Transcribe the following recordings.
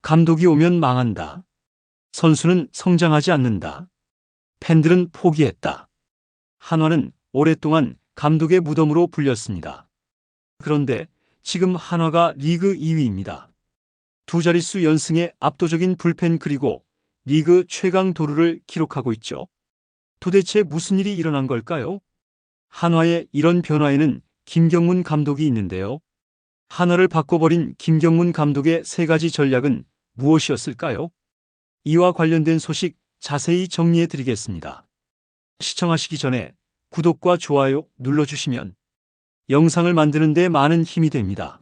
감독이 오면 망한다. 선수는 성장하지 않는다. 팬들은 포기했다. 한화는 오랫동안 감독의 무덤으로 불렸습니다. 그런데 지금 한화가 리그 2위입니다. 두 자릿수 연승에 압도적인 불펜 그리고 리그 최강 도루를 기록하고 있죠. 도대체 무슨 일이 일어난 걸까요? 한화의 이런 변화에는 김경문 감독이 있는데요. 한화를 바꿔버린 김경문 감독의 세 가지 전략은 무엇이었을까요? 이와 관련된 소식 자세히 정리해 드리겠습니다. 시청하시기 전에 구독과 좋아요 눌러주시면 영상을 만드는 데 많은 힘이 됩니다.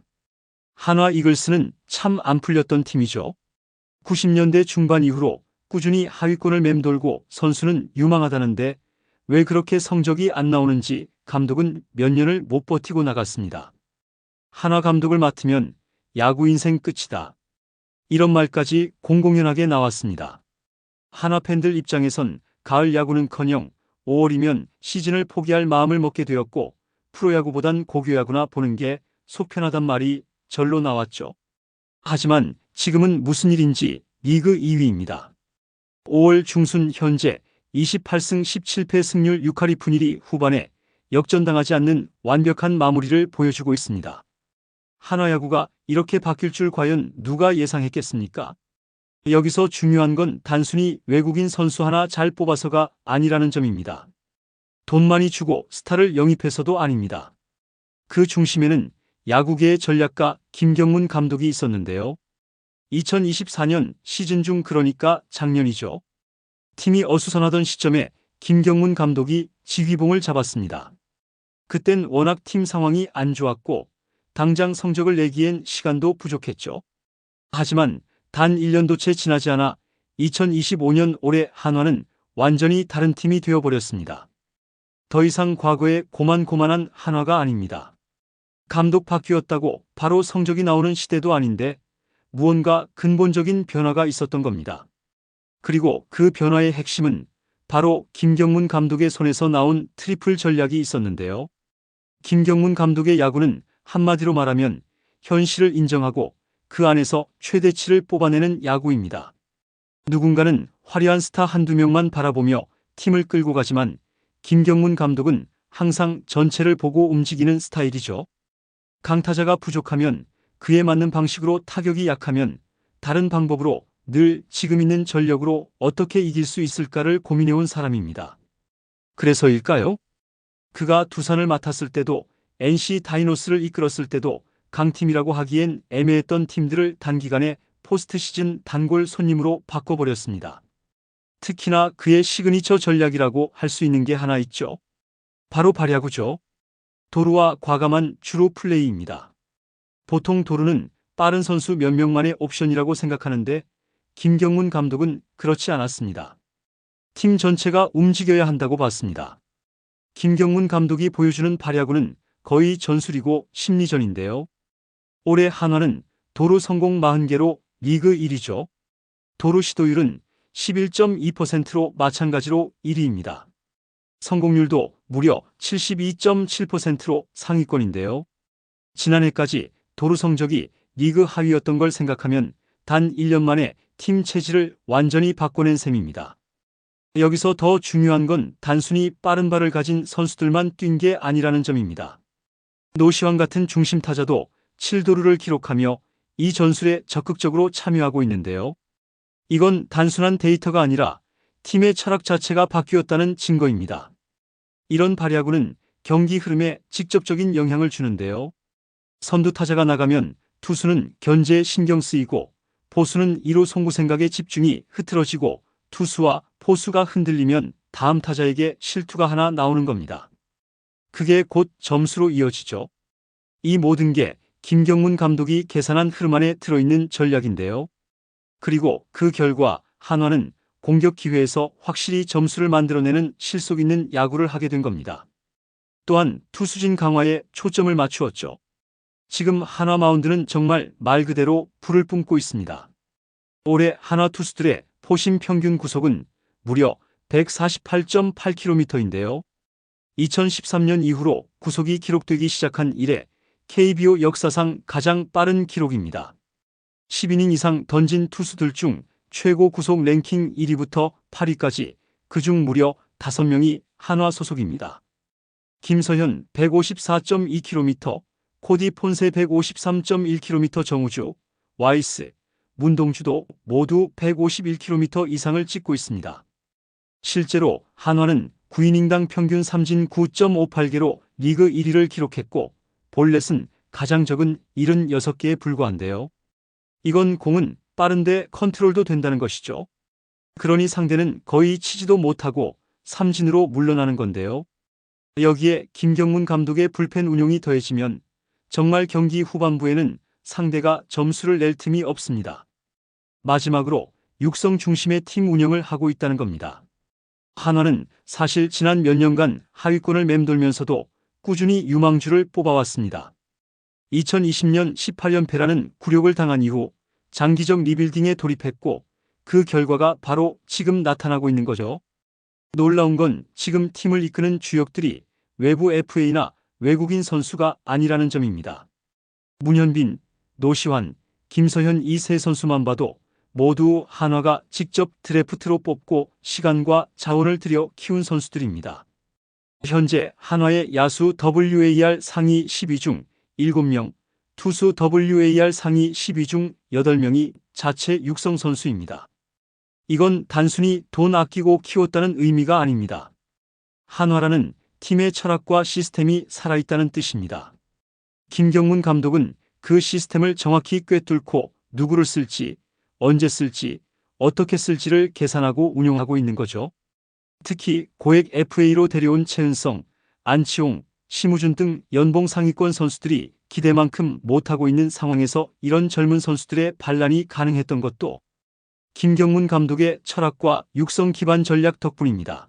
한화 이글스는 참 안 풀렸던 팀이죠. 90년대 중반 이후로 꾸준히 하위권을 맴돌고 선수는 유망하다는데 왜 그렇게 성적이 안 나오는지 감독은 몇 년을 못 버티고 나갔습니다. 한화 감독을 맡으면 야구 인생 끝이다. 이런 말까지 공공연하게 나왔습니다. 한화 팬들 입장에선 가을 야구는커녕 5월이면 시즌을 포기할 마음을 먹게 되었고 프로야구보단 고교야구나 보는 게 속편하단 말이 절로 나왔죠. 하지만 지금은 무슨 일인지 리그 2위입니다. 5월 중순 현재 28승 17패 승률 6할이 분일이 후반에 역전당하지 않는 완벽한 마무리를 보여주고 있습니다. 한화야구가 이렇게 바뀔 줄 과연 누가 예상했겠습니까? 여기서 중요한 건 단순히 외국인 선수 하나 잘 뽑아서가 아니라는 점입니다. 돈 많이 주고 스타를 영입해서도 아닙니다. 그 중심에는 야구계의 전략가 김경문 감독이 있었는데요. 2024년 시즌 중 그러니까 작년이죠. 팀이 어수선하던 시점에 김경문 감독이 지휘봉을 잡았습니다. 그땐 워낙 팀 상황이 안 좋았고 당장 성적을 내기엔 시간도 부족했죠. 하지만 단 1년도 채 지나지 않아 2025년 올해 한화는 완전히 다른 팀이 되어버렸습니다. 더 이상 과거의 고만고만한 한화가 아닙니다. 감독 바뀌었다고 바로 성적이 나오는 시대도 아닌데 무언가 근본적인 변화가 있었던 겁니다. 그리고 그 변화의 핵심은 바로 김경문 감독의 손에서 나온 트리플 전략이 있었는데요. 김경문 감독의 야구는 한마디로 말하면 현실을 인정하고 그 안에서 최대치를 뽑아내는 야구입니다. 누군가는 화려한 스타 한두 명만 바라보며 팀을 끌고 가지만 김경문 감독은 항상 전체를 보고 움직이는 스타일이죠. 강타자가 부족하면 그에 맞는 방식으로 타격이 약하면 다른 방법으로 늘 지금 있는 전력으로 어떻게 이길 수 있을까를 고민해온 사람입니다. 그래서일까요? 그가 두산을 맡았을 때도 NC 다이노스를 이끌었을 때도 강팀이라고 하기엔 애매했던 팀들을 단기간에 포스트 시즌 단골 손님으로 바꿔버렸습니다. 특히나 그의 시그니처 전략이라고 할 수 있는 게 하나 있죠. 바로 발야구죠. 도루와 과감한 주루 플레이입니다. 보통 도루는 빠른 선수 몇 명만의 옵션이라고 생각하는데 김경문 감독은 그렇지 않았습니다. 팀 전체가 움직여야 한다고 봤습니다. 김경문 감독이 보여주는 발야구는 거의 전술이고 심리전인데요. 올해 한화는 도루 성공 40개로 리그 1위죠. 도루 시도율은 11.2%로 마찬가지로 1위입니다. 성공률도 무려 72.7%로 상위권인데요. 지난해까지 도루 성적이 리그 하위였던 걸 생각하면 단 1년 만에 팀 체질을 완전히 바꿔낸 셈입니다. 여기서 더 중요한 건 단순히 빠른 발을 가진 선수들만 뛴 게 아니라는 점입니다. 노시환 같은 중심 타자도 7도루를 기록하며 이 전술에 적극적으로 참여하고 있는데요. 이건 단순한 데이터가 아니라 팀의 철학 자체가 바뀌었다는 증거입니다. 이런 발야구는 경기 흐름에 직접적인 영향을 주는데요. 선두 타자가 나가면 투수는 견제에 신경 쓰이고 포수는 1루 송구 생각에 집중이 흐트러지고 투수와 포수가 흔들리면 다음 타자에게 실투가 하나 나오는 겁니다. 그게 곧 점수로 이어지죠. 이 모든 게 김경문 감독이 계산한 흐름 안에 들어있는 전략인데요. 그리고 그 결과 한화는 공격 기회에서 확실히 점수를 만들어내는 실속 있는 야구를 하게 된 겁니다. 또한 투수진 강화에 초점을 맞추었죠. 지금 한화 마운드는 정말 말 그대로 불을 뿜고 있습니다. 올해 한화 투수들의 포심 평균 구속은 무려 148.8km인데요. 2013년 이후로 구속이 기록되기 시작한 이래 KBO 역사상 가장 빠른 기록입니다. 10이닝 이상 던진 투수들 중 최고 구속 랭킹 1위부터 8위까지 그중 무려 5명이 한화 소속입니다. 김서현 154.2km, 코디 폰세 153.1km, 정우주, 와이스, 문동주도 모두 151km 이상을 찍고 있습니다. 실제로 한화는 9이닝당 평균 삼진 9.58개로 리그 1위를 기록했고 볼넷은 가장 적은 76개에 불과한데요. 이건 공은 빠른데 컨트롤도 된다는 것이죠. 그러니 상대는 거의 치지도 못하고 삼진으로 물러나는 건데요. 여기에 김경문 감독의 불펜 운용이 더해지면 정말 경기 후반부에는 상대가 점수를 낼 틈이 없습니다. 마지막으로 육성 중심의 팀 운영을 하고 있다는 겁니다. 한화는 사실 지난 몇 년간 하위권을 맴돌면서도 꾸준히 유망주를 뽑아왔습니다. 2020년 18연패라는 굴욕을 당한 이후 장기적 리빌딩에 돌입했고 그 결과가 바로 지금 나타나고 있는 거죠. 놀라운 건 지금 팀을 이끄는 주역들이 외부 FA나 외국인 선수가 아니라는 점입니다. 문현빈, 노시환, 김서현 이 세 선수만 봐도 모두 한화가 직접 드래프트로 뽑고 시간과 자원을 들여 키운 선수들입니다. 현재 한화의 야수 WAR 상위 10위 중 7명, 투수 WAR 상위 10위 중 8명이 자체 육성 선수입니다. 이건 단순히 돈 아끼고 키웠다는 의미가 아닙니다. 한화라는 팀의 철학과 시스템이 살아있다는 뜻입니다. 김경문 감독은 그 시스템을 정확히 꿰뚫고 누구를 쓸지, 언제 쓸지, 어떻게 쓸지를 계산하고 운용하고 있는 거죠. 특히 고액 FA로 데려온 최은성, 안치홍, 심우준 등 연봉 상위권 선수들이 기대만큼 못하고 있는 상황에서 이런 젊은 선수들의 반란이 가능했던 것도 김경문 감독의 철학과 육성 기반 전략 덕분입니다.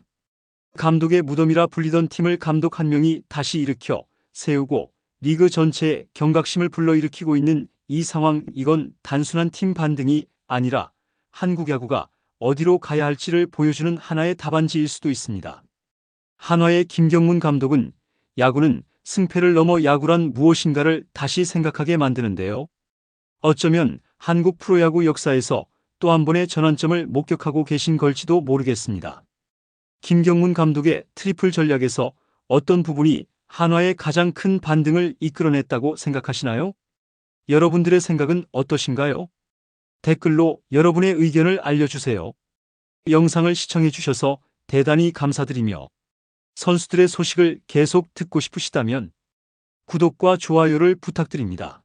감독의 무덤이라 불리던 팀을 감독 한 명이 다시 일으켜 세우고 리그 전체에 경각심을 불러일으키고 있는 이 상황, 이건 단순한 팀 반등이 아니라 한국 야구가 어디로 가야 할지를 보여주는 하나의 답안지일 수도 있습니다. 한화의 김경문 감독은 야구는 승패를 넘어 야구란 무엇인가를 다시 생각하게 만드는데요. 어쩌면 한국 프로야구 역사에서 또 한 번의 전환점을 목격하고 계신 걸지도 모르겠습니다. 김경문 감독의 트리플 전략에서 어떤 부분이 한화의 가장 큰 반등을 이끌어냈다고 생각하시나요? 여러분들의 생각은 어떠신가요? 댓글로 여러분의 의견을 알려주세요. 영상을 시청해주셔서 대단히 감사드리며 선수들의 소식을 계속 듣고 싶으시다면 구독과 좋아요를 부탁드립니다.